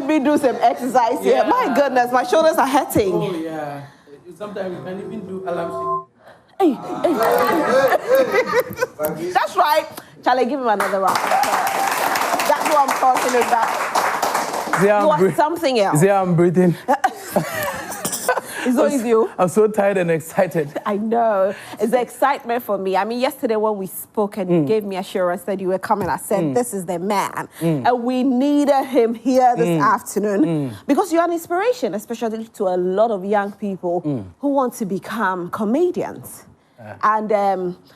made me do some exercise here. My goodness, my shoulders are hurting. Oh, yeah. Sometimes we can even do alarm. Hey. That's right. Charlie, give him another round. That's what I'm talking about. You are something else. See how I'm breathing? It's always you. I'm so tired and excited. I know. It's the excitement for me. I mean, yesterday when we spoke and you gave me assurance that you were coming, I said, this is the man. And we needed him here this afternoon because you're an inspiration, especially to a lot of young people who want to become comedians. And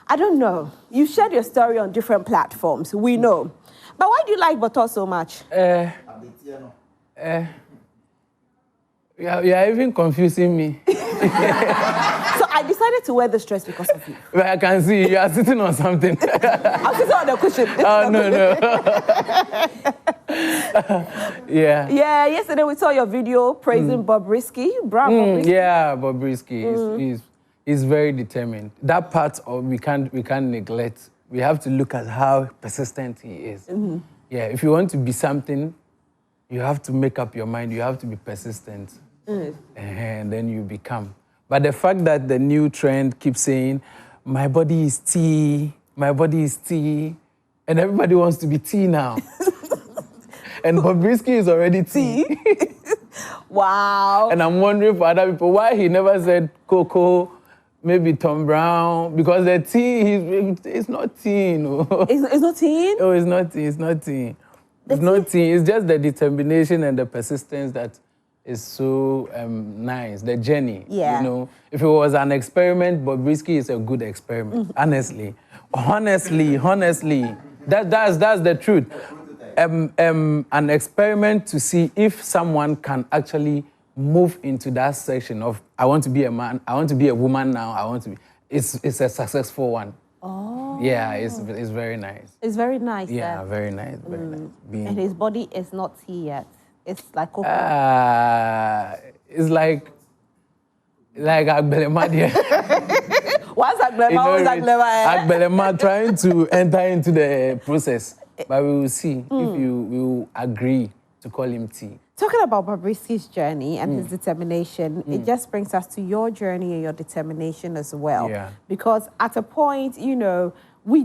I don't know. You shared your story on different platforms. We know. But why do you like Boto so much? You're even confusing me. So I decided to wear this dress because of you. Well, I can see you are sitting on something. I'm sitting on the cushion. Oh, no. Yeah. Yeah, yesterday we saw your video praising Bob Risky. Bravo, Risky. Yeah, Bob Risky. He's very determined. That part of we can't neglect. We have to look at how persistent he is. Yeah, if you want to be something, you have to make up your mind. You have to be persistent. And then you become. But the fact that the new trend keeps saying, my body is tea, my body is tea, and everybody wants to be tea now. And Bob Risky is already tea. Wow. And I'm wondering for other people why he never said Coco, maybe Tom Brown, because the tea, it's not tea, you know. It's not tea? Oh, it's not tea, it's not tea. It's not tea, it's just the determination and the persistence that is so nice, the journey. Yeah. You know, if it was an experiment, Bob Risky is a good experiment, honestly. Honestly, that's the truth. An experiment to see if someone can actually move into that section of, I want to be a man, I want to be a woman now, it's a successful one. Oh. Yeah, it's very nice. It's very nice. Yeah, very nice, very nice. And his body is not tea yet. It's like cocoa. It's like Agbelema there. What's Agbelema? What's Agbelema? Agbelema trying to enter into the process. But we will see if you will agree to call him tea. Talking about Bob Risky's journey and his determination, it just brings us to your journey and your determination as well. Yeah. Because at a point, you know, we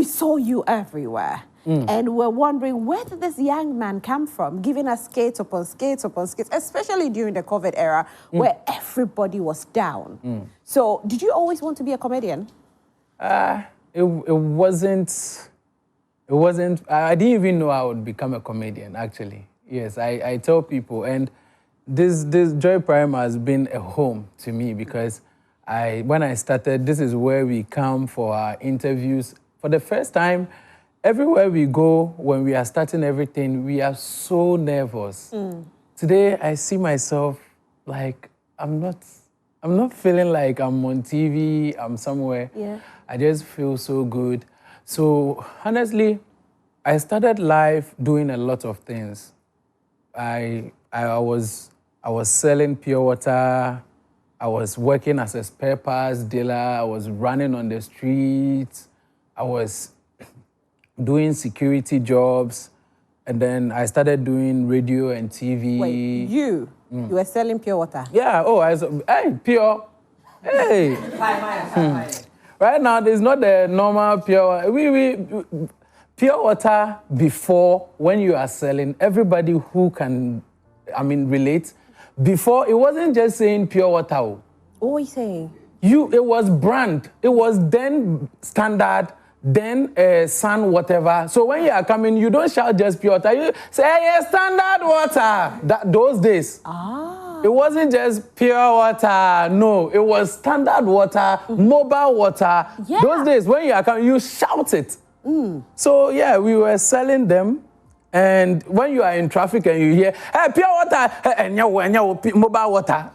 saw you everywhere. And we're wondering, where did this young man come from, giving us skates upon skates upon skates, especially during the COVID era, where everybody was down. So did you always want to be a comedian? It wasn't, I didn't even know I would become a comedian, actually. Yes, I tell people, and this Joy Prime has been a home to me because when I started, this is where we come for our interviews. For the first time, everywhere we go, when we are starting everything, we are so nervous. Today, I see myself like I'm not feeling like I'm on TV, I'm somewhere. Yeah. I just feel so good. So honestly, I started life doing a lot of things. I was selling pure water. I was working as a spare parts dealer. I was running on the streets. I was doing security jobs. And then I started doing radio and TV. Wait, you were selling pure water? Yeah, hey, pure. Hey. Right now, there's not the normal pure water. Pure water before, when you are selling, everybody who can, relate. Before, it wasn't just saying pure water. What are you saying? It was brand. It was then standard, then sun, whatever. So when you are coming, you don't shout just pure water. You say, hey, standard water. Those days. It wasn't just pure water. No, it was standard water, mobile water. Yeah. Those days, when you are coming, you shout it. So, yeah, we were selling them. And when you are in traffic and you hear, hey, pure water, and mobile water.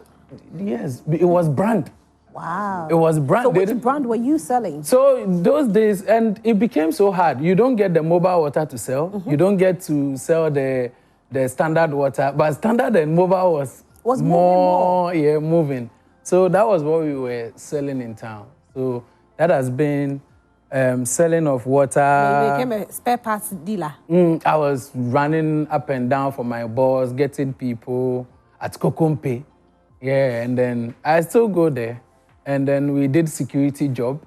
Yes, it was brand. Wow. It was brand. So which brand were you selling? So those days, and it became so hard. You don't get the mobile water to sell. You don't get to sell the standard water. But standard and mobile was more. Yeah, moving. So that was what we were selling in town. So that has been selling of water. You became a spare parts dealer. I was running up and down for my boss, getting people at Kokompe. Yeah, and then I still go there. And then we did security job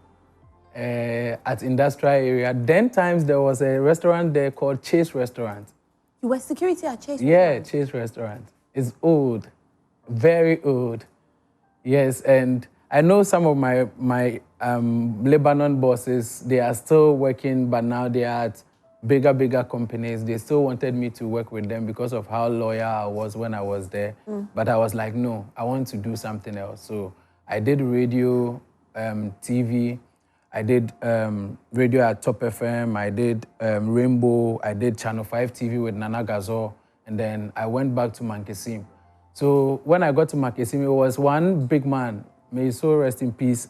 at industrial area. Then times there was a restaurant there called Chase Restaurant. You were security at Chase Yeah, Restaurant? Chase Restaurant. It's old, very old. Yes, and I know some of my Lebanon bosses, they are still working, but now they are at bigger companies. They still wanted me to work with them because of how loyal I was when I was there. But I was like, no, I want to do something else. So I did radio, TV. I did radio at Top FM. I did Rainbow. I did Channel 5 TV with Nana Gazo. And then I went back to Mankesim. So when I got to Mankesim, it was one big man, may his soul rest in peace,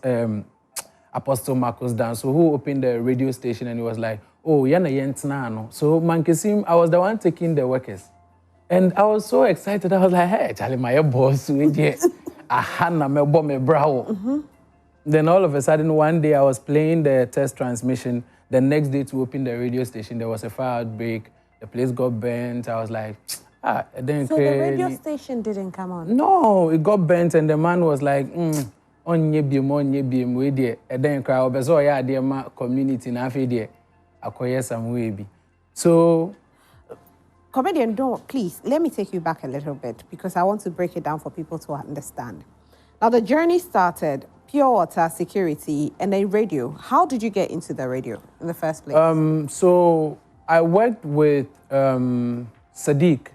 Apostle Marcus Danso, who opened the radio station, and he was like, oh, yana yentinano. So Mankesim, I was the one taking the workers. And I was so excited. I was like, hey, Charlie, my boss, ahana me bo me bravo. Then all of a sudden, one day I was playing the test transmission. The next day to open the radio station, there was a fire outbreak. The place got burnt. I was like, it didn't So the radio station didn't come on? No, it got burnt, and the man was like, onye biem, we dear. And then cry, so yeah, dear ma community na fe dear. Akoye some way be. So, Comedian, please, let me take you back a little bit because I want to break it down for people to understand. Now, the journey started pure water, security, and then radio. How did you get into the radio in the first place? So I worked with Sadiq.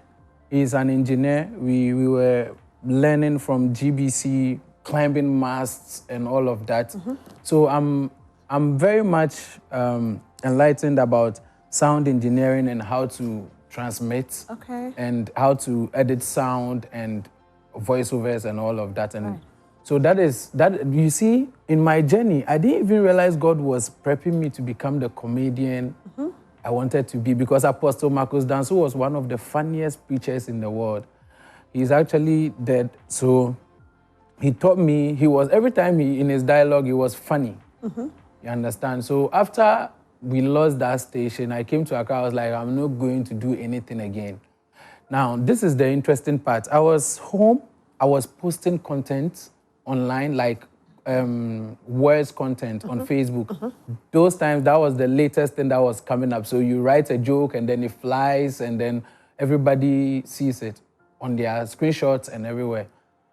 He's an engineer. We were learning from GBC, climbing masts and all of that. So I'm very much enlightened about sound engineering and how to transmit and how to edit sound and voiceovers and all of that. And so that you see, in my journey, I didn't even realize God was prepping me to become the comedian I wanted to be, because Apostle Marcus Danso was one of the funniest preachers in the world. He's actually dead. So he taught me, every time in his dialogue, he was funny. You understand? So after we lost that station, I came to Accra, I was like, I'm not going to do anything again. Now, this is the interesting part. I was home, I was posting content online, like words content on Facebook. Those times, that was the latest thing that was coming up. So you write a joke and then it flies and then everybody sees it on their screenshots and everywhere.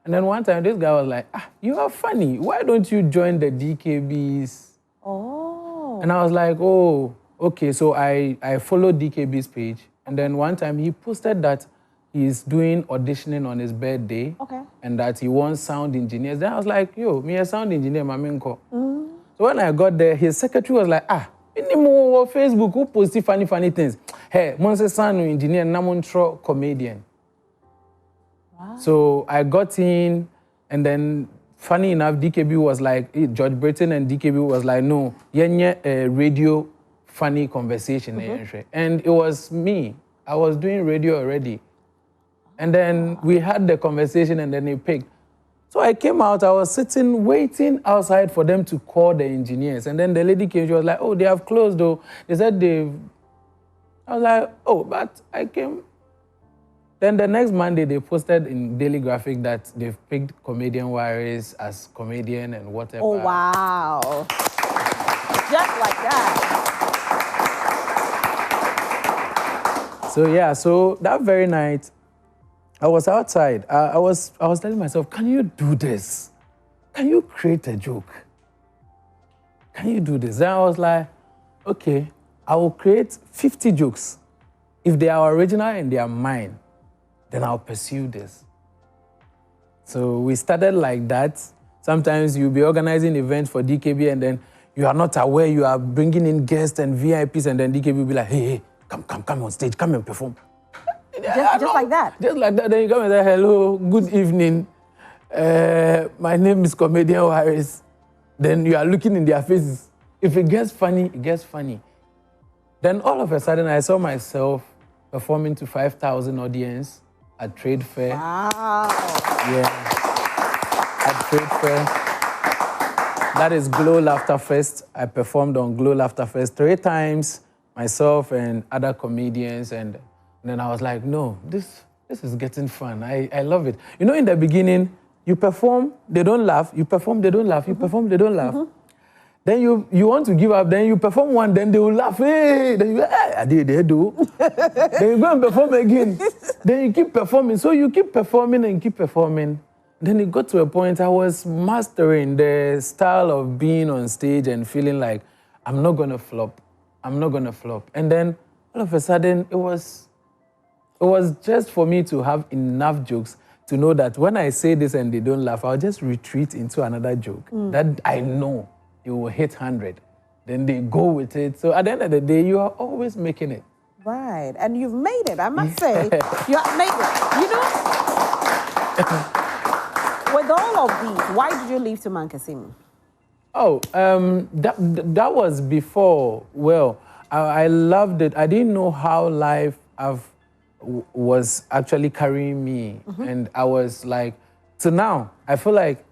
And then one time, this guy was like, you are funny. Why don't you join the DKBs? Oh. And I was like, oh, okay. So I followed DKB's page. And then one time he posted that he's doing auditioning on his birthday. And that he wants sound engineers. Then I was like, yo, me a sound engineer, mamenko. So when I got there, his secretary was like, anymore Facebook, who posts funny things? Hey, monse sound engineer, namontro comedian. Wow. So I got in, and then funny enough, DKB was like, George Britton and DKB was like, no, a radio funny conversation. And it was me. I was doing radio already. And then we had the conversation and then he picked. So I came out, I was sitting, waiting outside for them to call the engineers. And then the lady came, she was like, oh, they have closed though. They said they've... I was like, oh, but I came. Then the next Monday, they posted in Daily Graphic that they've picked Comedian Waris as comedian and whatever. Oh, wow. Just like that. So yeah, so that very night, I was outside. I was telling myself, can you do this? Can you create a joke? Can you do this? Then I was like, okay, I will create 50 jokes. If they are original and they are mine, then I'll pursue this. So we started like that. Sometimes you'll be organizing events for DKB and then you are not aware you are bringing in guests and VIPs, and then DKB will be like, hey, come on stage, come and perform. Just like that? Just like that. Then you come and say, hello, good evening. My name is Comedian Waris. Then you are looking in their faces. If it gets funny, it gets funny. Then all of a sudden, I saw myself performing to 5,000 audience at Trade Fair. Wow. Yeah, at Trade Fair. That is Glow Laughter Fest. I performed on Glow Laughter Fest 3 times, myself and other comedians. And then I was like, no, this is getting fun. I love it. You know, in the beginning, you perform, they don't laugh. You perform, they don't laugh. You perform, they don't laugh. Then you want to give up, then you perform one, then they will laugh. Hey, then you they do. Then you go and perform again. Then you keep performing. So you keep performing and keep performing. Then it got to a point I was mastering the style of being on stage and feeling like I'm not gonna flop. I'm not gonna flop. And then all of a sudden it was just for me to have enough jokes to know that when I say this and they don't laugh, I'll just retreat into another joke that I know it will hit 100. Then they go with it. So at the end of the day, you are always making it. Right, and you've made it. I must say, you have made it. You know, with all of these, why did you leave to Mankasim? Oh, that was before. Well, I loved it. I didn't know how life was actually carrying me. And I was like, so now, I feel like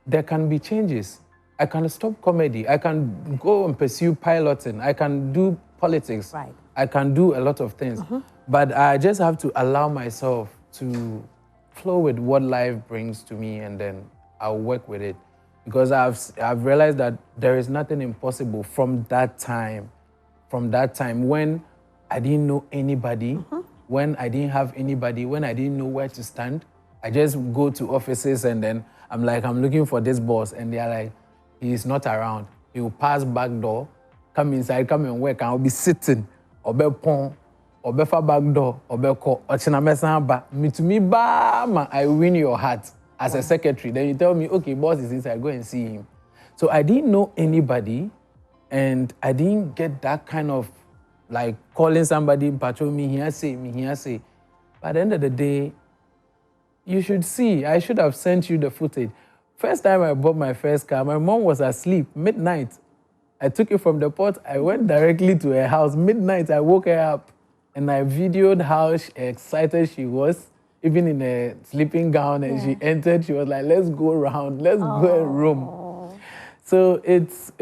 there can be changes. I can stop comedy. I can go and pursue piloting. I can do politics. Right. I can do a lot of things. But I just have to allow myself to flow with what life brings to me, and then I'll work with it. Because I've realized that there is nothing impossible from that time when I didn't know anybody, when I didn't have anybody, when I didn't know where to stand. I just go to offices and then I'm like, I'm looking for this boss, and they're like, he's not around. He will pass back door, come inside, come and work, and I'll be sitting, obe pon, obe fa back door, obe ko, ochina mesa ba. Me to me ba, I win your heart as a secretary. Then you tell me, okay, boss is inside, go and see him. So I didn't know anybody, and I didn't get that kind of like calling somebody, patrol me here, say me here, say. By the end of the day, you should see. I should have sent you the footage. First time I bought my first car, my mom was asleep, midnight. I took it from the port. I went directly to her house. Midnight, I woke her up and I videoed how excited she was, even in a sleeping gown. And she entered, she was like, let's go around, let's go and roam. So it's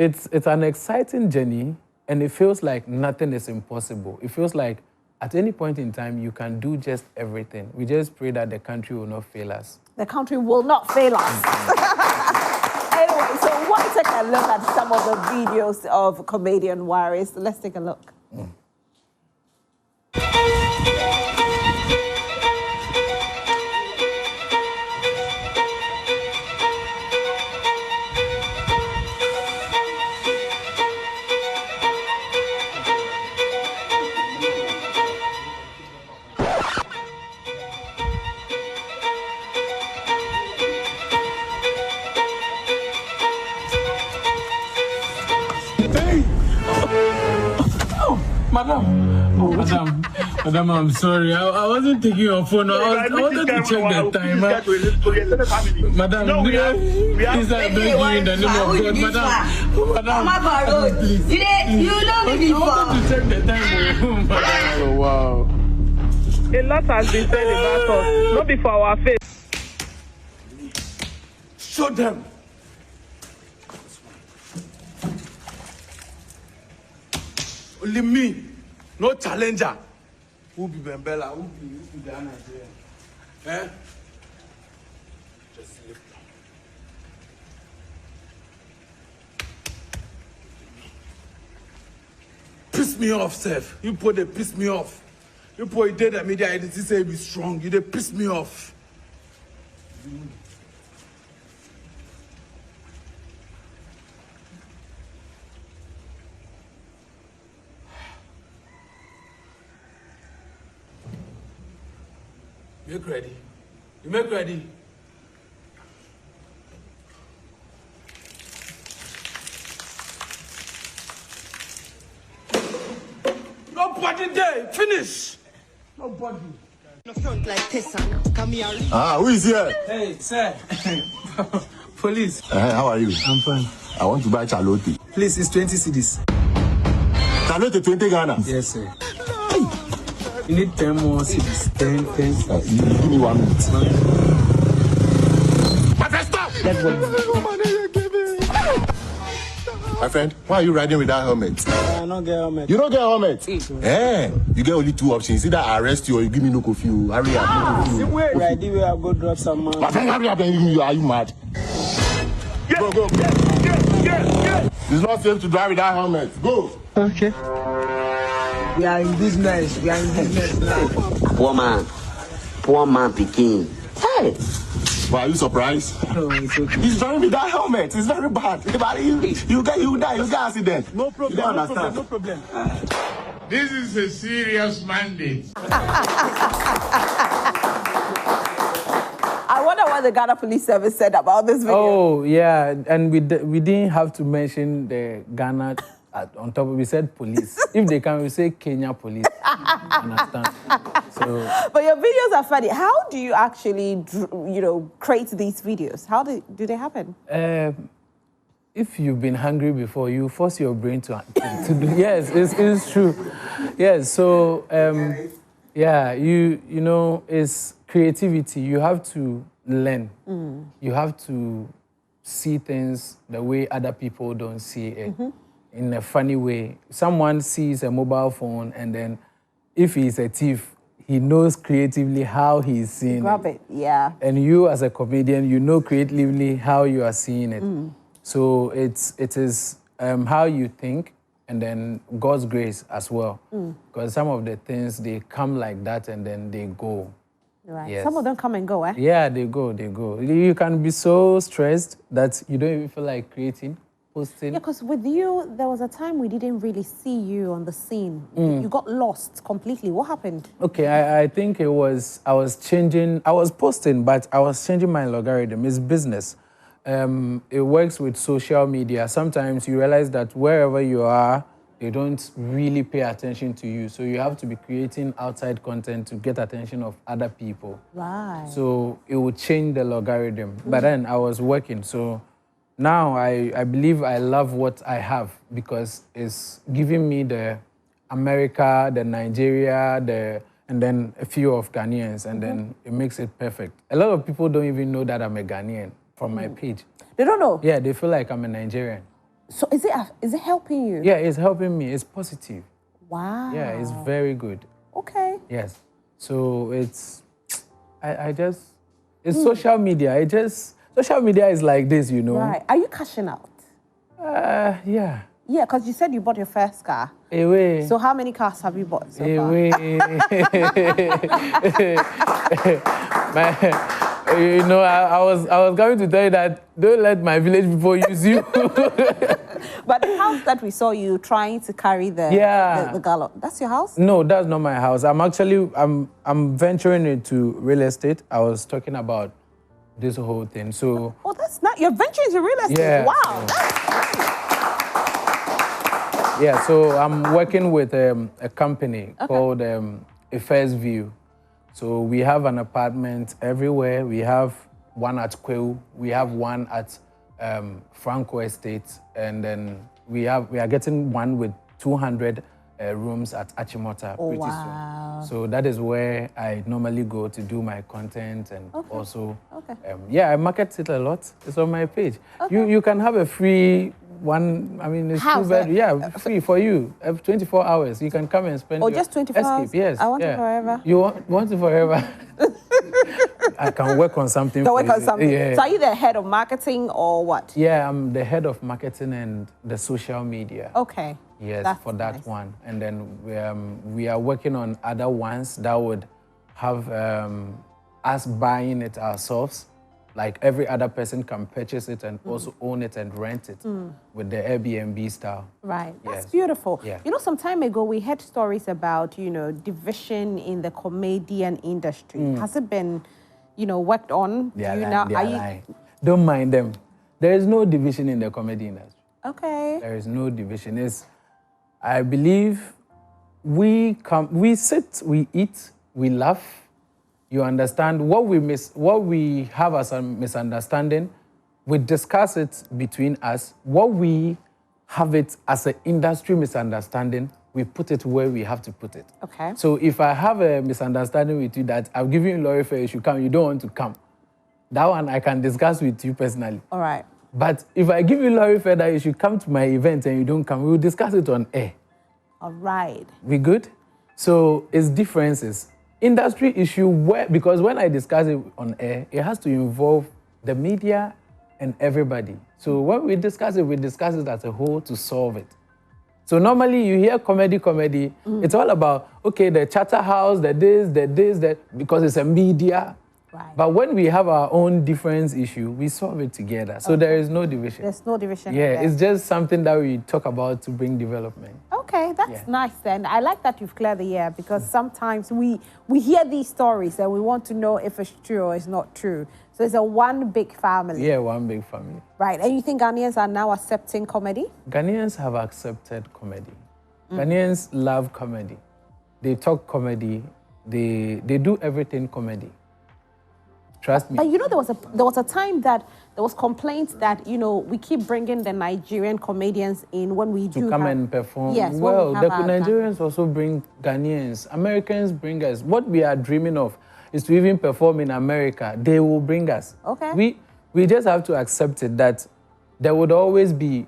an exciting journey, and it feels like nothing is impossible. It feels like at any point in time, you can do just everything. We just pray that the country will not fail us. The country will not fail us. Anyway, so I want to take a look at some of the videos of Comedian Waris. Let's take a look. Madam, I'm sorry. I wasn't taking your phone. I wanted to check the time. Madam, no, please, I beg you in the name of God. Madam, please. You don't need I wanted to check the time. Madam, oh, wow. A lot has been said about us, not before our face. Show them. Only me, no challenger. Who be Bembella? Who be the Nigerian? Eh? Just lift them. Piss me off, Seth. You put they piss me off. You put did the media editing say be strong. You they piss me off. Make ready. You make ready. Nobody there. Finish. Nobody. Who is here? Hey, sir. Police. How are you? I'm fine. I want to buy Charlotte. Please, it's 20 cedis. Charlotte, 20 Ghana. Yes, sir. You need 10 more cedis. 10. Give me 1 minute. But stop! That's what. My friend, why are you riding without helmet? I don't get helmet. You don't get helmet? You get only two options. Either I arrest you or you give me no coffee. Hurry up, no coffee. Ready where I go drop some man. My friend, hurry up and are you mad? Go. It's not safe to drive without helmet. Go. Okay. We are in business now. Poor man picking. Hey. Why are you surprised? No, it's okay. He's driving without helmet. It's very bad. You die. You get accident. No problem. You don't understand. No problem. This is a serious mandate. I wonder what the Ghana Police Service said about this video. Oh, yeah, and we didn't have to mention the Ghana on top. We said police. If they can, we say Kenya police. Understand? So, but your videos are funny. How do you actually, create these videos? How do they happen? if you've been hungry before, you force your brain to do. Yes, it's true. Yes, so yeah, you know, it's creativity. You have to learn. You have to see things the way other people don't see it, in a funny way. Someone sees a mobile phone, and then if he's a thief, he knows creatively how he's seeing Grab it, yeah. And you, as a comedian, you know creatively how you are seeing it. So it is how you think, and then God's grace as well. Because some of the things, they come like that, and then they go. Right. Yes. Some of them come and go, eh? Yeah, they go. You can be so stressed that you don't even feel like creating, posting. Yeah, because with you, there was a time we didn't really see you on the scene. You got lost completely. What happened? Okay, I think I was posting, but I was changing my logarithm. It's business. It works with social media. Sometimes you realize that wherever you are, they don't really pay attention to you. So you have to be creating outside content to get attention of other people. Right. So it would change the logarithm. But then I was working. So now I believe I love what I have, because it's giving me the America, the Nigeria, and then a few of Ghanaians, and then it makes it perfect. A lot of people don't even know that I'm a Ghanaian from my page. They don't know? Yeah, they feel like I'm a Nigerian. So is it helping you? Yeah, it's helping me. It's positive. Wow. Yeah, it's very good. Okay. Yes. So it's social media. Social media is like this, you know. Right. Are you cashing out? Yeah. Yeah, because you said you bought your first car. Away. So how many cars have you bought so far? You know, I was going to tell you that don't let my village people use you. But the house that we saw you trying to carry the gallop, that's your house? No, that's not my house. I'm venturing into real estate. I was talking about this whole thing. So that's not, you're venturing into real estate. Yeah. Wow. Yeah, so I'm working with a company called Affairs View. So we have an apartment everywhere. We have one at Kweu, we have one at Franco Estate, and then we are getting one with 200 rooms at Achimota pretty soon. So that is where I normally go to do my content, and also, I market it a lot. It's on my page. You can have a free one. I mean, it's House, 2 bedroom. Yeah, free for you. 24 hours. You can come and spend. Or just 24 hours? Yes. I want it forever. You want it forever? I can work on something. Work on something. Yeah. So are you the head of marketing or what? Yeah, I'm the head of marketing and the social media. Okay. Yes, That's for that nice. one. And then we are working on other ones that would have us buying it ourselves. Like every other person can purchase it and also own it and rent it with the Airbnb style. Right. That's Yes. beautiful. Yeah. You know, some time ago, we heard stories about, division in the comedian industry. Has it been, worked on? They are lying. Don't mind them. There is no division in the comedy industry. Okay. There is no division. I believe we sit, we eat, we laugh. You understand what we have as a misunderstanding. We discuss it between us. What we have it as an industry misunderstanding, we put it where we have to put it. Okay. So if I have a misunderstanding with you that I've given you lorry fare, you should come, you don't want to come, that one I can discuss with you personally. All right. But if I give you lorry fare that you should come to my event and you don't come, we will discuss it on air. All right. We good? So it's differences. Industry issue, because when I discuss it on air, it has to involve the media and everybody. So when we discuss it as a whole to solve it. So normally you hear comedy, it's all about, okay, the chatter house, the this, that, because it's a media. Right. But when we have our own difference issue, we solve it together. So there is no division. There's no division. Yeah, it's just something that we talk about to bring development. Okay, that's nice then. I like that you've cleared the air because sometimes we hear these stories and we want to know if it's true or it's not true. So it's a one big family. Yeah, one big family. Right, and you think Ghanaians are now accepting comedy? Ghanaians have accepted comedy. Ghanaians love comedy. They talk comedy. They do everything comedy. Trust me. But you know, there was a time that there was complaints that, you know, we keep bringing the Nigerian comedians in when we do come and perform. Yes. Well, the Nigerians also bring Ghanaians. Americans bring us. What we are dreaming of is to even perform in America. They will bring us. Okay. We just have to accept it that there would always be,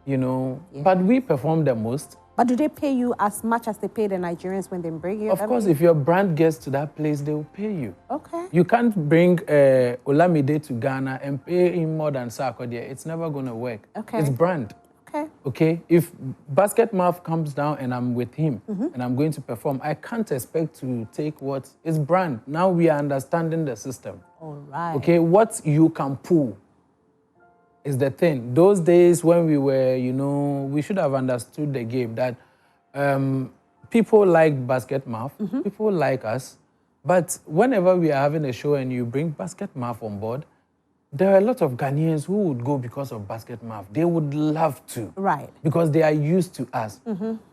you know, but we perform the most. But do they pay you as much as they pay the Nigerians when they bring you? Of course, if your brand gets to that place, they will pay you. Okay. You can't bring Olamide to Ghana and pay him more than Sarkodie. It's never going to work. Okay. It's brand. Okay. Okay? If Basket Mouth comes down and I'm with him and I'm going to perform, I can't expect to take what is brand. Now we are understanding the system. All right. Okay? What you can pull is the thing. Those days when we were, you know, we should have understood the game that people like Basket Mouth, people like us, but whenever we are having a show and you bring Basket Mouth on board, there are a lot of Ghanaians who would go because of Basket Mouth. They would love to. Right. Because they are used to us.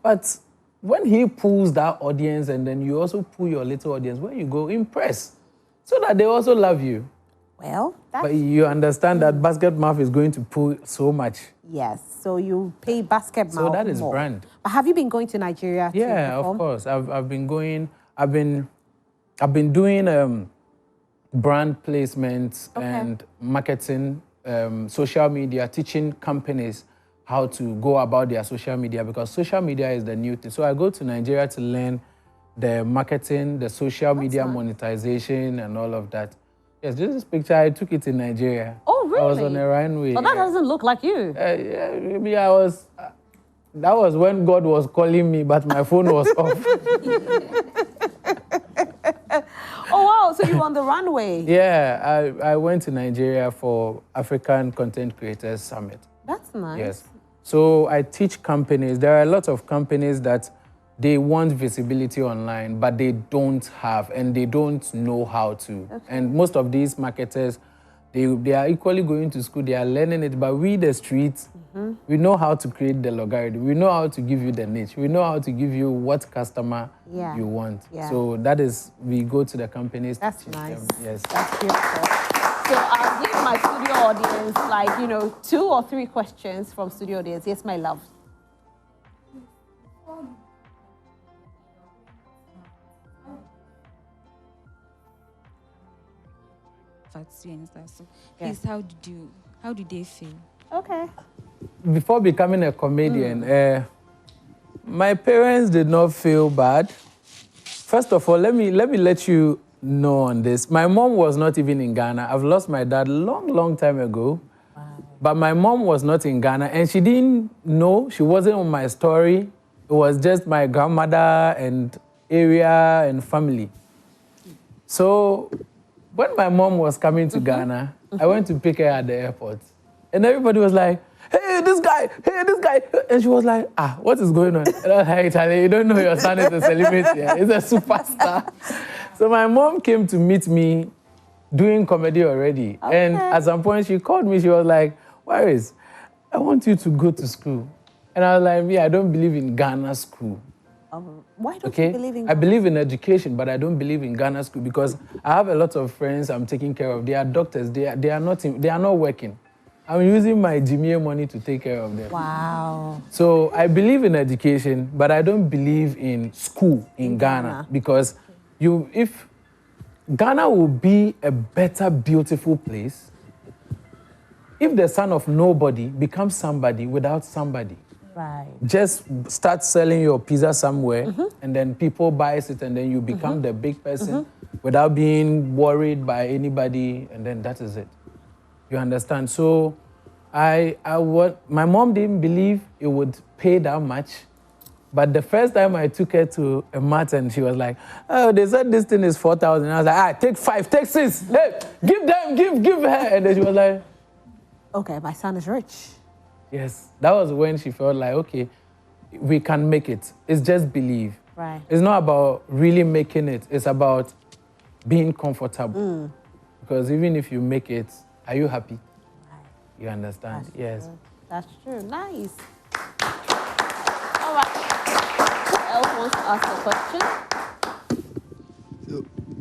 But when he pulls that audience and then you also pull your little audience, where you go, impress, so that they also love you. Well, that's... But you understand that Basket Mouth is going to pull so much. Yes, so you pay Basket Mouth So that is more. brand. But have you been going to Nigeria to Yeah, perform? of course. I've been going. I've been doing brand placements and marketing, social media, teaching companies how to go about their social media because social media is the new thing. So I go to Nigeria to learn the marketing, the social media monetization, and all of that. Yes, this picture, I took it in Nigeria. Oh, really? I was on a runway. Well, that doesn't look like you. Yeah, maybe I was... that was when God was calling me, but my phone was off. Oh, wow, so you were on the runway. Yeah, I went to Nigeria for African Content Creators Summit. That's nice. Yes. So I teach companies. There are a lot of companies that they want visibility online, but they don't have and they don't know how to. Okay. And most of these marketers, they are equally going to school, they are learning it, but we, the streets, we know how to create the logarithm. We know how to give you the niche. We know how to give you what customer you want. Yeah. So that is, we go to the companies. That's nice. Yes. That's beautiful. So I'll give my studio audience, like, you know, 2 or 3 questions from studio audience. Yes, my love. And stuff. So please, how do they feel? Okay. Before becoming a comedian, my parents did not feel bad. First of all, let me let you know on this. My mom was not even in Ghana. I've lost my dad long time ago. Wow. But my mom was not in Ghana, and she didn't know. She wasn't on my story. It was just my grandmother and area and family. So when my mom was coming to Ghana, I went to pick her at the airport. And everybody was like, hey, this guy. And she was like, what is going on? And I was like, Charlie, you don't know your son is a celebrity. He's a superstar. So my mom came to meet me doing comedy already. Okay. And at some point, she called me. She was like, Waris, I want you to go to school. And I was like, I don't believe in Ghana school. Why don't you believe in Ghana? I believe in education, but I don't believe in Ghana school because I have a lot of friends I'm taking care of. They are doctors. They are not working. I'm using my GMA money to take care of them. Wow. So I believe in education, but I don't believe in school in Ghana because if Ghana will be a better, beautiful place if the son of nobody becomes somebody without somebody. Right. Just start selling your pizza somewhere, and then people buys it, and then you become the big person without being worried by anybody, and then that is it. You understand? So, my mom didn't believe it would pay that much, but the first time I took her to a mat, and she was like, "Oh, they said this thing is 4,000." I was like, take 5, take 6. Hey, give her, and then she was like, "Okay, my son is rich." Yes, that was when she felt like, okay, we can make it. It's just believe. Right. It's not about really making it. It's about being comfortable. Because even if you make it, are you happy? Right. You understand? That's yes. True. That's true. Nice. All right. Who else wants to ask a question?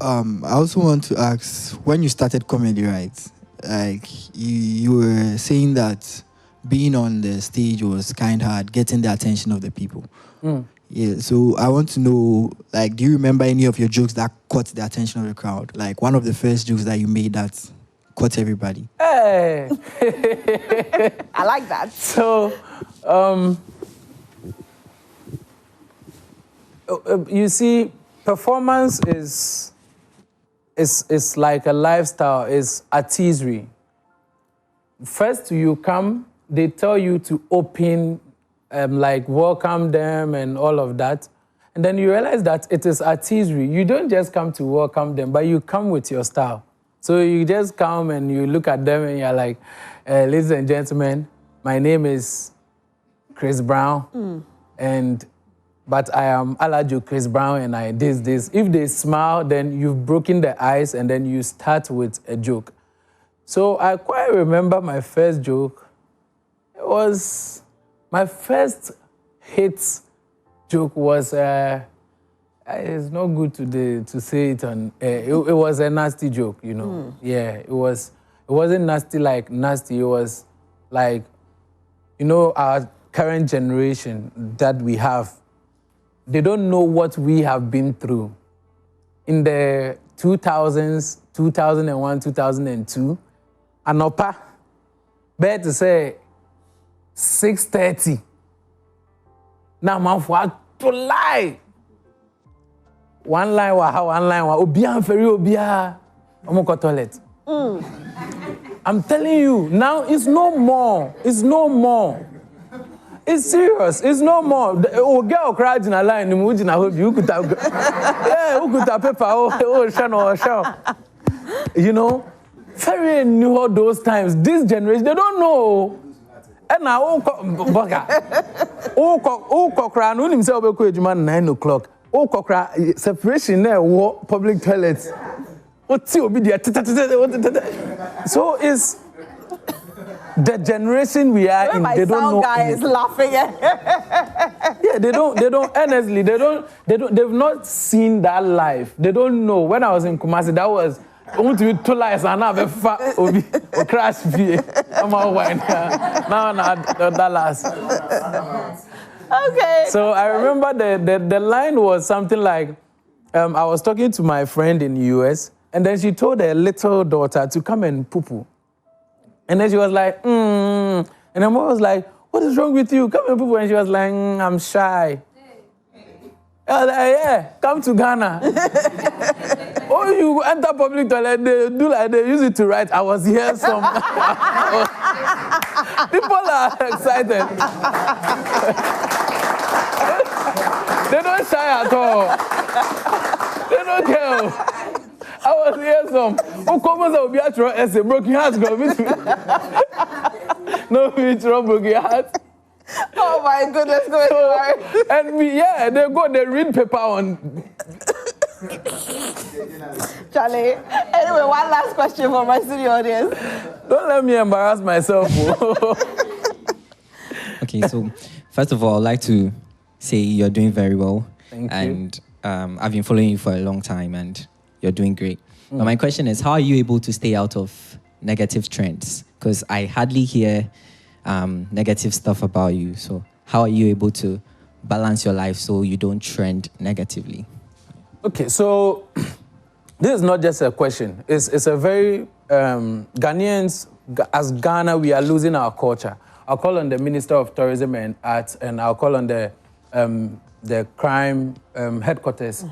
I also want to ask, when you started comedy, right? Like you were saying that being on the stage was kind of hard, getting the attention of the people. Yeah, so I want to know, like, do you remember any of your jokes that caught the attention of the crowd? Like one of the first jokes that you made that caught everybody? Hey! I like that. So, you see, performance is like a lifestyle, it's artistry. First you come, they tell you to open, like welcome them and all of that. And then you realize that it is artistry. You don't just come to welcome them, but you come with your style. So you just come and you look at them and you're like, ladies and gentlemen, my name is Chris Brown. But I am Alajo Chris Brown and I this. If they smile, then you've broken the ice and then you start with a joke. So I quite remember my first joke. It was, my first hit joke was, it's not good to say it on, it was a nasty joke, you know. Yeah, it wasn't nasty like nasty, it was like, you know, our current generation that we have, they don't know what we have been through. In the 2000s, 2001, 2002, Anopa, better to say 6:30. Now, man, for to lie. One line wa obian ferry obia omoko toilet. I'm telling you, now it's no more. It's no more. It's serious. It's no more. Oh, girl cried in a line. You could have, yeah, you could have paper. Oh, you know, very new all those times. This generation, they don't know. And now, cry. No himself be called 9 o'clock. Cry. Separation there. Public toilets. So it's. The generation we are in, they don't know. My guy is laughing. Yeah, they don't, honestly, they've not seen that life. They don't know. When I was in Kumasi, that was, I want to be 2 lives and now a fat or crash fee. I'm all wine. Now, that last. Okay. So I remember the line was something like, I was talking to my friend in the US, and then she told her little daughter to come and poo-poo. And then she was like, And her mom was like, what is wrong with you? Come and poo-poo. And she was like, I'm shy. I was like, yeah, come to Ghana. Oh, you enter public toilet, they do like they use it to write, I was here some. People are excited. They don't shy at all. They don't care. I was here some. Who comes out be at as a broken heart go meet me. No, me broken heart. Oh my goodness, go ahead. And they read paper on. Charlie. Anyway, one last question for my studio audience. Don't let me embarrass myself. Okay, so first of all, I'd like to say you're doing very well. Thank you. And I've been following you for a long time, and you're doing great. But my question is, how are you able to stay out of negative trends? Because I hardly hear negative stuff about you. So how are you able to balance your life so you don't trend negatively? Okay, so this is not just a question. It's a very Ghanaians as Ghana, we are losing our culture. I'll call on the Minister of Tourism and Arts, and I'll call on the crime headquarters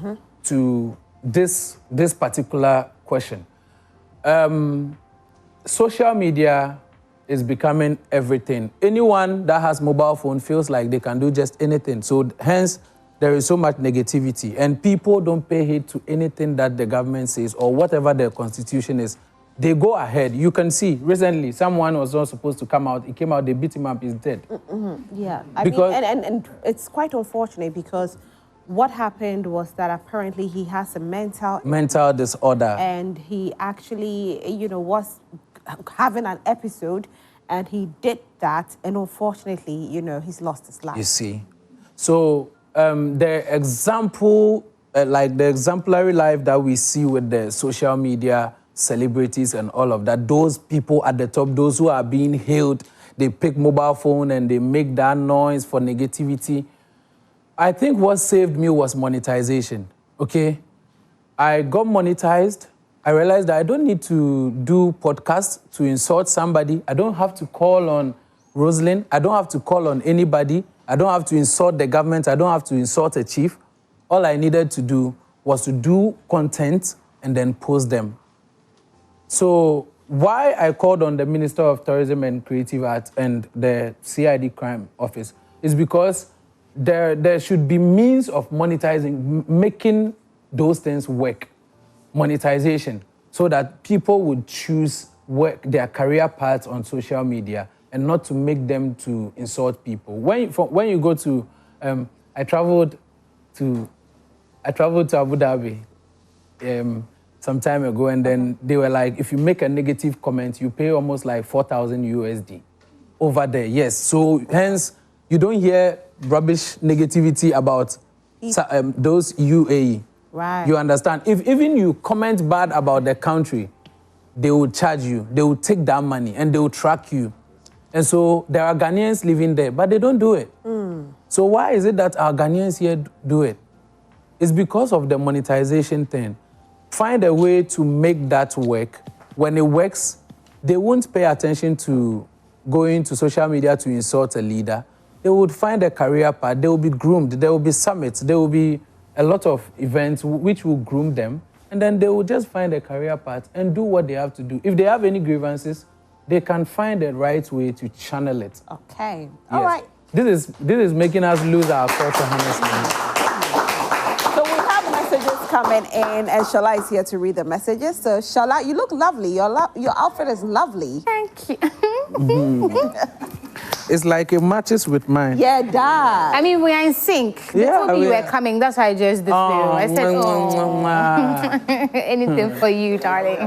to this particular question. Social media is becoming everything. Anyone that has mobile phone feels like they can do just anything. So hence, there is so much negativity, and people don't pay heed to anything that the government says or whatever their constitution is. They go ahead. You can see recently someone was not supposed to come out. He came out. They beat him up. He's dead. Yeah, I mean, and it's quite unfortunate because what happened was that apparently he has a mental disorder, and he actually, was having an episode, and he did that, and unfortunately, he's lost his life. You see, so the example, like the exemplary life that we see with the social media celebrities and all of that, those people at the top, those who are being hailed, they pick mobile phone and they make that noise for negativity. I think what saved me was monetization, okay? I got monetized. I realized that I don't need to do podcasts to insult somebody. I don't have to call on Rosalind. I don't have to call on anybody. I don't have to insult the government. I don't have to insult a chief. All I needed to do was to do content and then post them. So why I called on the Minister of Tourism and Creative Arts and the CID Crime Office is because there should be means of monetizing, making those things work, monetization, so that people would choose their career paths on social media and not to make them to insult people. When you go to, I traveled to Abu Dhabi some time ago, and then they were like, if you make a negative comment, you pay almost like 4,000 USD over there. Yes, so hence you don't hear rubbish negativity about those UAE. Right. You understand? If even you comment bad about the country, they will charge you. They will take that money and they will track you. And so there are Ghanaians living there, but they don't do it. So why is it that our Ghanaians here do it? It's because of the monetization thing. Find a way to make that work. When it works, they won't pay attention to going to social media to insult a leader. They would find a career path. They will be groomed. There will be summits. There will be a lot of events which will groom them. And then they will just find a career path and do what they have to do. If they have any grievances, they can find the right way to channel it. Okay. Yes. All right. This is making us lose our culture, honestly. So we have messages coming in, and Shala is here to read the messages. So Shala, you look lovely. Your outfit is lovely. Thank you. It's like it matches with mine. Yeah, it does. I mean, we are in sync. They told me you were coming. That's why I just did this video. I said, anything for you, darling.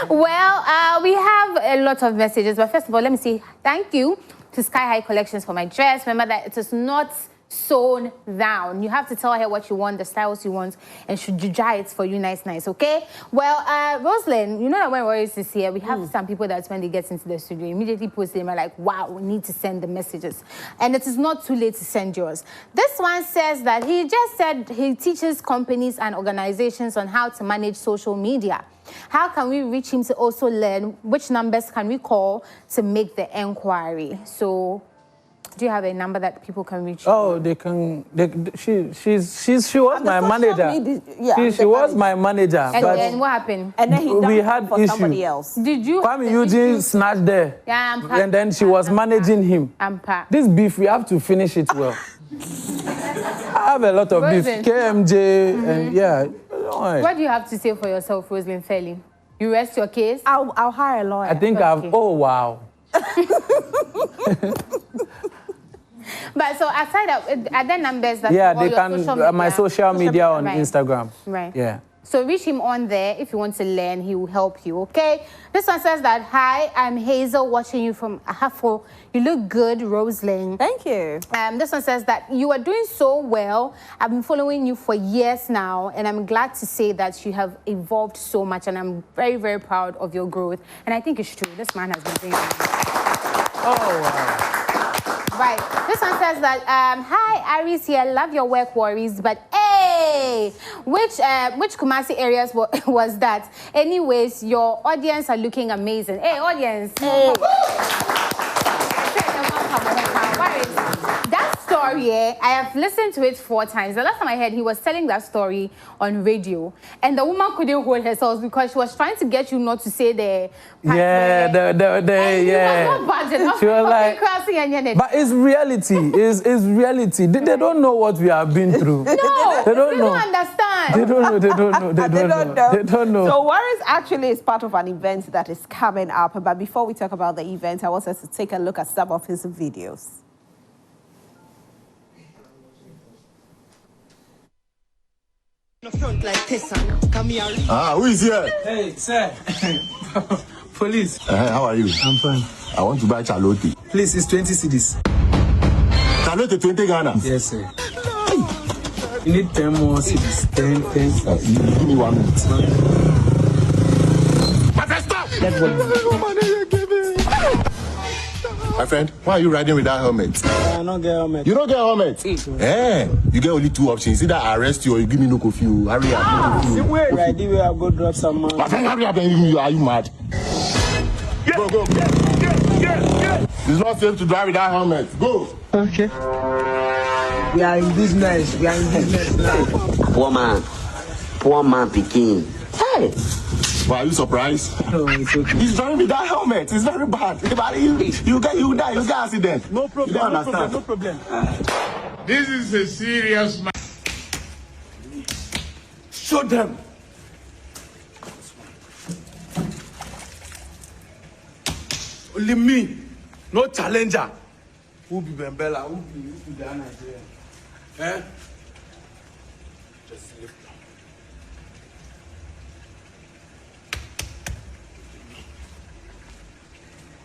Well, we have a lot of messages. But first of all, let me say thank you to Sky High Collections for my dress. Remember that it is not sewn down. You have to tell her what you want, the styles you want, and she judge it for you nice, okay? Well, Rosalind, you know that when Waris is here, we have some people that when they get into the studio, immediately post them, like, wow, we need to send the messages. And it is not too late to send yours. This one says that he just said he teaches companies and organizations on how to manage social media. How can we reach him to also learn which numbers can we call to make the inquiry? So, do you have a number that people can reach? Oh, they can. She was my manager. She was my manager. And then what happened? And then he done it for somebody else. Did you? Kwame Eugene snatched there. Yeah, and then she was managing him. This beef, we have to finish it well. I have a lot of beef. KMJ, and yeah. What do you have to say for yourself, Rosalind Fairley? You rest your case? I'll hire a lawyer. I think oh, wow. But so aside of, are there numbers that they can, my social media on Instagram. Right. Yeah. So reach him on there if you want to learn. He will help you, okay? This one says that, hi, I'm Hazel watching you from Ahafo. You look good, Rosalind. Thank you. This one says that you are doing so well. I've been following you for years now, and I'm glad to say that you have evolved so much, and I'm very, very proud of your growth. And I think it's true. This man has been doing it. Oh, wow. Right. This one says that, hi, Aris here. Love your work, Waris, but hey, Hey, which Kumasi areas was that? Anyways, your audience are looking amazing. Hey, audience. Hey. That story, I have listened to it 4 times. The last time I heard, he was telling that story on radio, and the woman couldn't hold herself because she was trying to get you not to say the yeah, yeah. She was like, but it's reality. It's reality. They don't know what we have been through. No, they don't know. Understand. They don't know. They don't know. They don't know. So Waris actually is part of an event that is coming up. But before we talk about the event, I want us to take a look at some of his videos. Who is here? Hey, sir. Police. How are you? I'm fine. I want to buy Charlotte. Please, it's 20 cedis. Charlotte 20 Ghana. Yes, sir. You need 10 more cedis. 10. Give me 1 minute. Stop! My friend, why are you riding with that helmet? I don't get helmet. You don't get helmet? You get only 2 options. Either I arrest you or you give me no coffee. Hurry up. See where I did where I go drop some man. My friend, hurry up and are you mad? Go. It's not safe to drive with that helmet. Go. Okay. We are in business. Now. Poor man picking. Hey. Why are you surprised? No, it's okay. He's driving with that helmet. It's very bad. You die. You get accident. No problem. You don't understand. No problem. This is a serious matter. Show them. Only me, no challenger. Who be Bembela? Who be the Nigerian? Just lift them.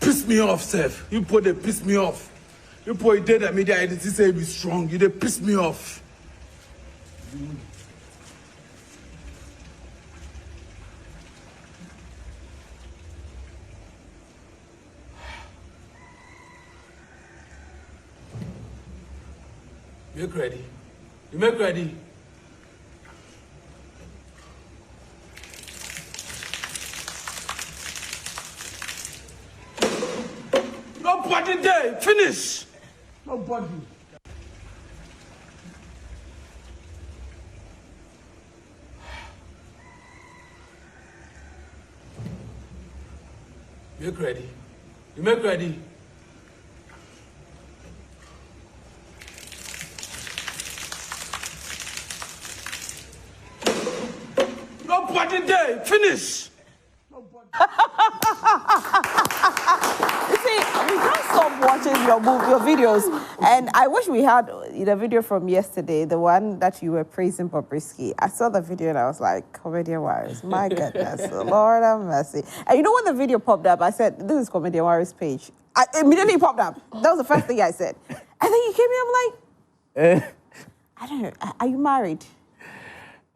Piss me off, Seth. You put they piss me off. You put did the media identity say be strong. You they piss me off. Make ready. You make ready. Nobody there. Finish. Nobody. Make ready. You make ready. Nobody there. Finish. Nobody. You see, we can't stop watching your videos. And I wish we had the video from yesterday, the one that you were praising Bobrisky. I saw the video and I was like, Comedian Waris, my goodness, Lord have mercy. And you know when the video popped up, I said, this is Comedian Waris' page. Immediately popped up. That was the first thing I said. And then you came in, I'm like, I don't know, are you married?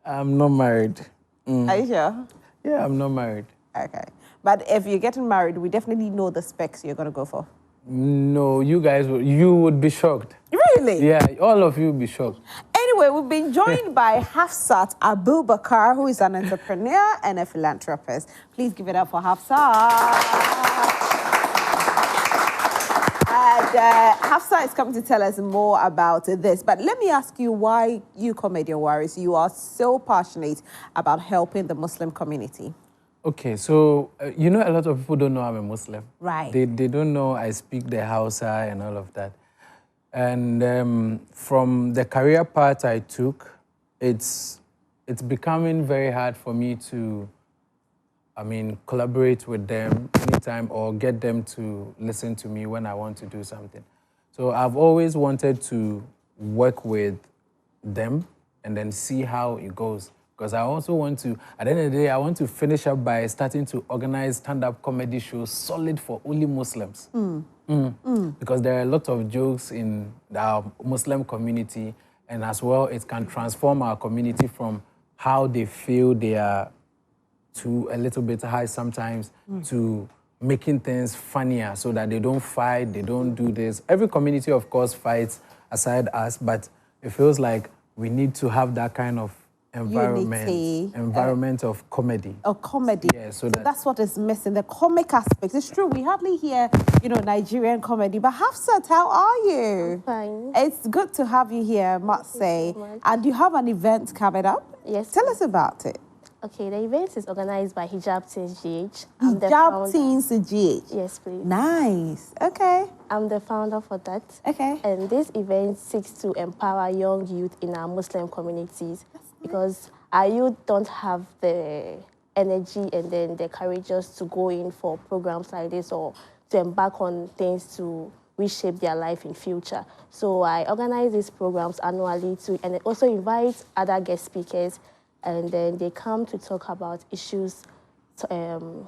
I'm not married. Are you sure? Yeah, I'm not married. Okay. But if you're getting married, we definitely know the specs you're going to go for. No, you would be shocked. Really? Yeah, all of you would be shocked. Anyway, we've been joined by Hafsat Abubakar, who is an entrepreneur and a philanthropist. Please give it up for Hafsat. And Hafsat is coming to tell us more about this. But let me ask you why you, Comedian Waris, you are so passionate about helping the Muslim community. Okay, so you know a lot of people don't know I'm a Muslim. Right. They don't know I speak the Hausa and all of that. And from the career path I took, it's becoming very hard for me to, collaborate with them anytime or get them to listen to me when I want to do something. So I've always wanted to work with them and then see how it goes. Because I also want to, at the end of the day, I want to finish up by starting to organize stand-up comedy shows solid for only Muslims. Because there are a lot of jokes in our Muslim community, and as well, it can transform our community from how they feel they are to a little bit high sometimes to making things funnier so that they don't fight, they don't do this. Every community, of course, fights aside us, but it feels like we need to have that kind of environment of comedy. Comedy. Yeah, so that's what is missing, the comic aspect. It's true, we hardly hear, Nigerian comedy. But Hafsat, how are you? I'm fine. It's good to have you here, I must say. And you have an event coming up? Yes. Tell us about it. Okay, the event is organized by Hijab Teens GH. Hijab Teens GH? Yes, please. Nice. Okay. I'm the founder for that. Okay. And this event seeks to empower young youth in our Muslim communities because our youth don't have the energy and then the courage just to go in for programs like this or to embark on things to reshape their life in future. So I organize these programs annually and also invite other guest speakers, and then they come to talk about issues in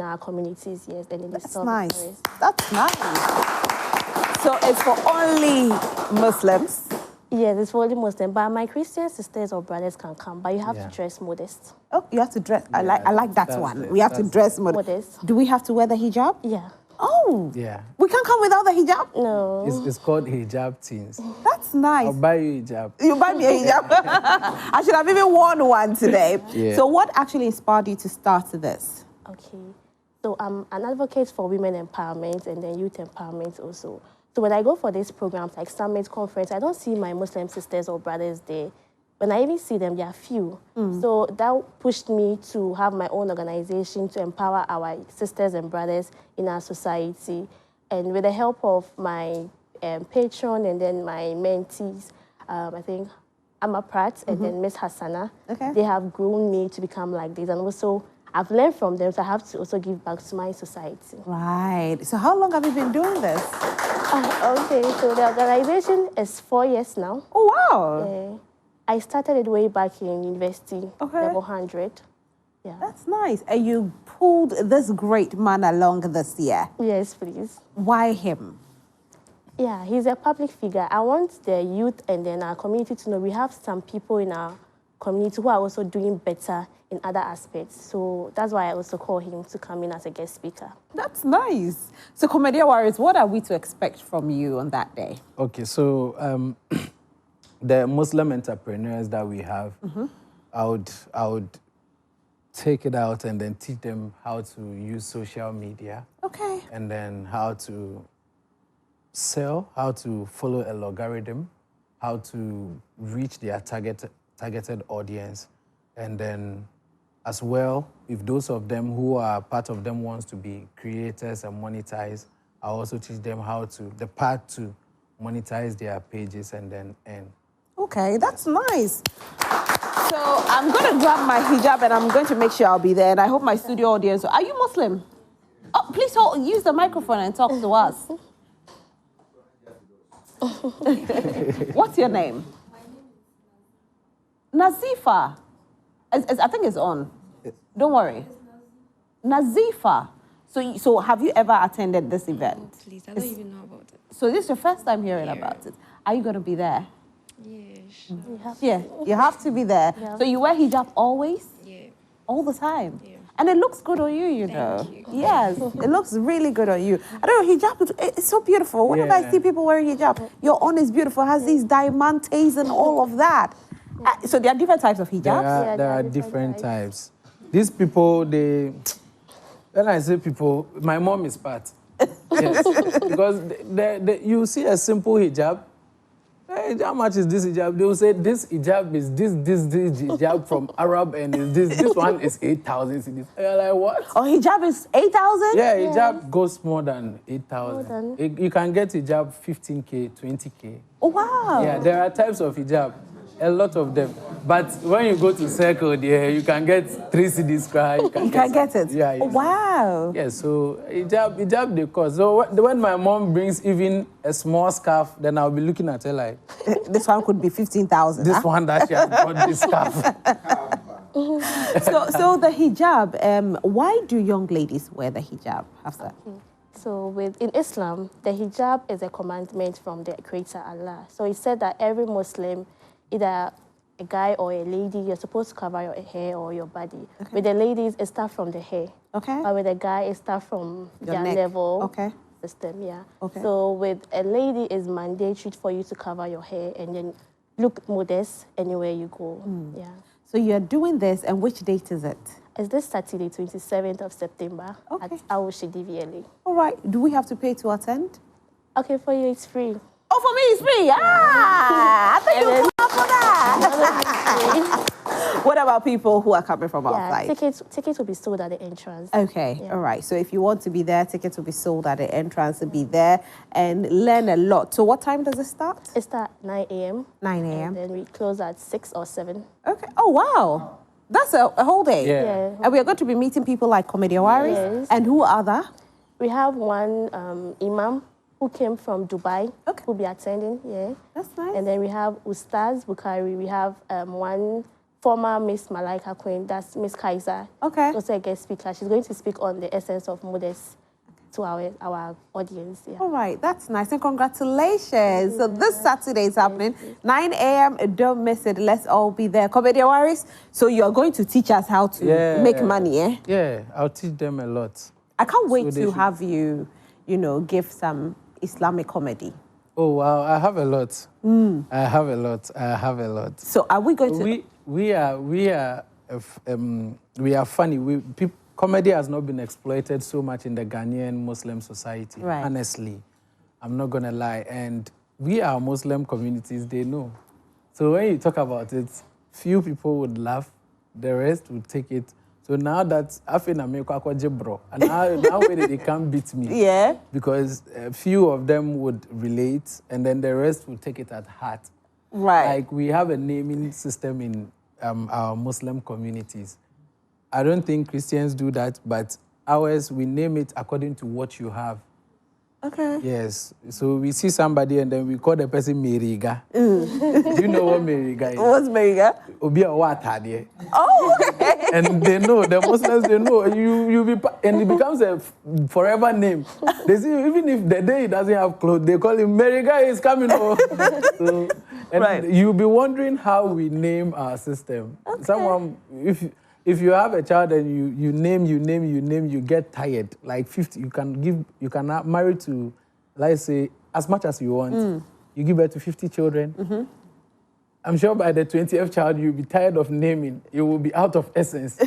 our communities, yes. And that's nice. That's nice. So it's for only Muslims? Yes, it's for only Muslims. But my Christian sisters or brothers can come, but you have to dress modest. Oh, you have to dress. I like that one. We have to dress modest. Do we have to wear the hijab? Yeah. Oh. Yeah. We can't come without the hijab? No. It's called Hijab Teens. That's nice. I'll buy you a hijab. You buy me a hijab? I should have even worn one today. Yeah. So what actually inspired you to start this? Okay. So I'm an advocate for women empowerment and then youth empowerment also. So when I go for these programs like Summit Conference, I don't see my Muslim sisters or brothers there. When I even see them, they are few. So that pushed me to have my own organization to empower our sisters and brothers in our society. And with the help of my patron and then my mentees, I think Amma Pratt and then Miss Hassana, they have grown me to become like this. And also, I've learned from them, so I have to also give back to my society. Right. So how long have you been doing this? Okay, so the organization is 4 years now. Oh, wow. I started it way back in university, level 100. Yeah. That's nice. And you pulled this great man along this year. Yes, please. Why him? Yeah, he's a public figure. I want the youth and then our community to know we have some people in our community who are also doing better in other aspects. So that's why I also call him to come in as a guest speaker. That's nice. So Comedian Waris, what are we to expect from you on that day? Okay, so the Muslim entrepreneurs that we have, I would take it out and then teach them how to use social media. Okay. And then how to sell, how to follow a logarithm, how to reach their targeted audience. And then as well, if those of them who are part of them wants to be creators and monetize, I'll also teach them the path to monetize their pages and then earn. Okay, that's nice. So I'm going to grab my hijab and I'm going to make sure I'll be there. And I hope my studio audience... Are you Muslim? Oh, please use the microphone and talk to us. What's your name? Nazifa. I think it's on. Don't worry. Nazifa. So have you ever attended this event? No, please, I don't even know about it. So this is your first time hearing about it. Are you going to be there? Yes. You have to be there. Yeah. So you wear hijab always? Yeah. All the time? Yeah. And it looks good on you, you know. Thank you. Yes, it looks really good on you. I don't know, hijab, it's so beautiful. Whenever I see people wearing hijab, your own is beautiful, has these diamantes and all of that. So there are different types of hijabs? There are different types. These people, when I say people, my mom is part. Yes. Because you see a simple hijab, hey, how much is this hijab? They will say this hijab is this hijab from Arab and this one is 8,000 cedis. You're like, what? Oh, hijab is 8,000? Yeah, hijab goes more than 8,000. You can get hijab 15K, 20K. Oh, wow. Yeah, there are types of hijab, a lot of them. But when you go to Circle, there, you can get 3 cedis cry. You can get it? Yeah. Oh, wow. Yeah, so hijab they cost. So when my mom brings even a small scarf, then I'll be looking at her like... This one could be 15,000. This one that she has bought this scarf. So the hijab, why do young ladies wear the hijab, Hafsa? So in Islam, the hijab is a commandment from the Creator Allah. So it said that every Muslim, either a guy or a lady, you're supposed to cover your hair or your body. Okay. With the ladies, it starts from the hair. Okay. But with the guy, it starts from your their neck. level. Okay. System, yeah. Okay. So with a lady, it's mandatory for you to cover your hair and then look modest anywhere you go. Yeah. So you're doing this, and which date is it? It's this Saturday, 27th of September at Awoshi DVLA. All right. Do we have to pay to attend? Okay, for you it's free. Oh, for me it's free. Ah, I think you put up for that. What about people who are coming from outside? Tickets will be sold at the entrance. Okay, all right. So if you want to be there, tickets will be sold at the entrance to be there and learn a lot. So what time does it start? It starts at 9 a.m. 9 a.m. And then we close at 6 or 7. Okay. Oh, wow. That's a whole day. Yeah. And we are going to be meeting people like Comedian Waris. Yes. And who other? We have one imam who came from Dubai, who'll be attending. Yeah. That's nice. And then we have Ustaz Bukhari. We have one former Miss Malaika Queen, that's Miss Kaiser. Okay. Also a guest speaker. She's going to speak on the essence of modest to our audience. Yeah. All right, that's nice, and congratulations. So this Saturday is happening, 9 a.m. Don't miss it. Let's all be there. Comedian Waris, so you're going to teach us how to make money, eh? Yeah, I'll teach them a lot. I can't wait to have you, give some Islamic comedy. Oh, wow, I have a lot. I have a lot. So are we going to... We are funny. Comedy has not been exploited so much in the Ghanaian Muslim society. Right. Honestly, I'm not gonna lie. And we are Muslim communities, they know. So when you talk about it, few people would laugh, the rest would take it. So now that I feel I'm bro, and now they can't beat me. Yeah. Because a few of them would relate, and then the rest would take it at heart. Right. Like we have a naming system in our Muslim communities. I don't think Christians do that, but ours, we name it according to what you have. Okay. Yes. So we see somebody and then we call the person Meriga. Do you know what Meriga is? What's Meriga? Obi Awatadie. Oh, okay. And they know, the Muslims, they know. And it becomes a forever name. They see, even if the day he doesn't have clothes, they call him Meriga is coming home. So, and you'll be wondering how we name our system. Okay. Someone, if you have a child and you name, you get tired. Like 50, you can marry to, let's say, as much as you want. You give birth to 50 children. I'm sure by the 20th child, you'll be tired of naming. You will be out of essence.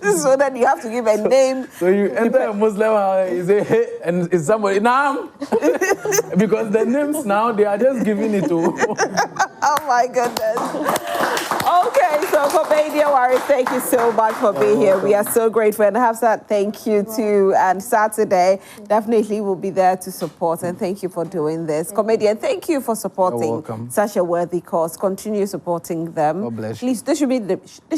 So then you have to give a name. So you enter a Muslim house, you say, hey, and it's somebody, Naam. Because the names now, they are just giving it to. Oh my goodness. Okay, so Comedian Waris, thank you so much for being here. We are so grateful. And Hafsat, thank you too. And Saturday, definitely will be there to support. And thank you for doing this. Comedian, thank you for supporting such a worthy cause. Continue supporting them. God bless you. Please, this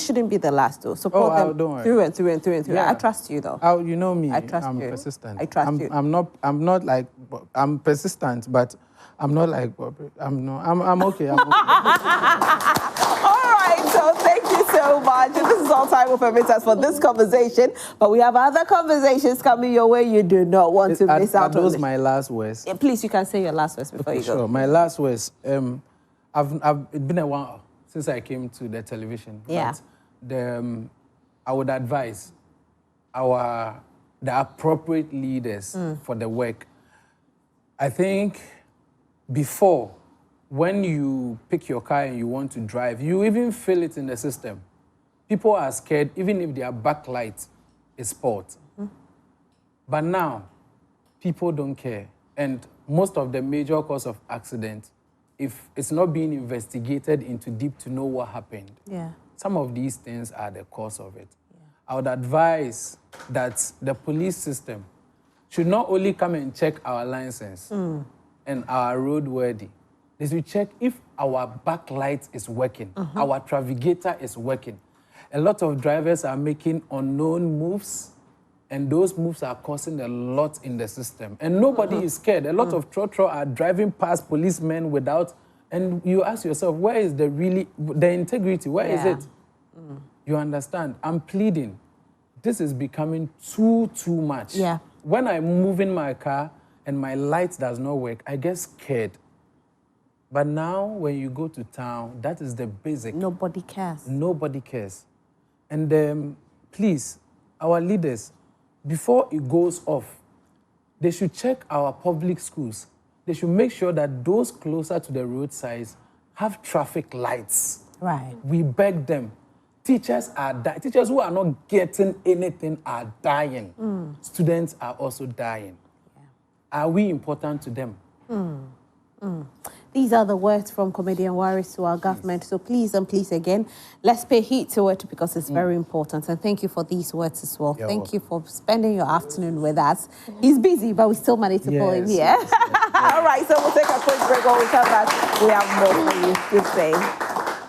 shouldn't be the last though. Support them don't worry. through and through and through and through. Yeah. I trust you though. You know me. I trust I'm you. persistent. I trust you. I'm not like, I'm persistent, but I'm not like, I'm okay. I'm okay. So thank you so much. This is all time will permit us for this conversation, but we have other conversations coming your way. You do not want to miss out on. Those my last words. Yeah, please, you can say your last words before you go. Sure. My last words. It's been a while since I came to the television. Yeah. But I would advise the appropriate leaders for the work. I think before, when you pick your car and you want to drive, you even feel it in the system. People are scared, even if their backlight is spoiled. But now, people don't care. And most of the major cause of accident, if it's not being investigated into deep to know what happened, some of these things are the cause of it. I would advise that the police system should not only come and check our license and our roadworthy, they should check if our backlight is working, our navigator is working. A lot of drivers are making unknown moves, and those moves are causing a lot in the system. And nobody is scared. A lot of trotro are driving past policemen without, and you ask yourself, where is the integrity? Where is it? You understand? I'm pleading. This is becoming too much. Yeah. When I move in my car and my light does not work, I get scared. But now, when you go to town, that is the basic. Nobody cares. Nobody cares. And please, our leaders, before it goes off, they should check our public schools. They should make sure that those closer to the roadsides have traffic lights. Right. We beg them. Teachers are dying. Teachers who are not getting anything are dying. Students are also dying. Yeah. Are we important to them? These are the words from Comedian Waris to our government. So please and please again, let's pay heed to it because it's very important. And thank you for these words as well. Thank you for spending your afternoon with us. He's busy, but we still managed to pull him here. All right, so we'll take a quick break. When we come back, we have more for you. Good day.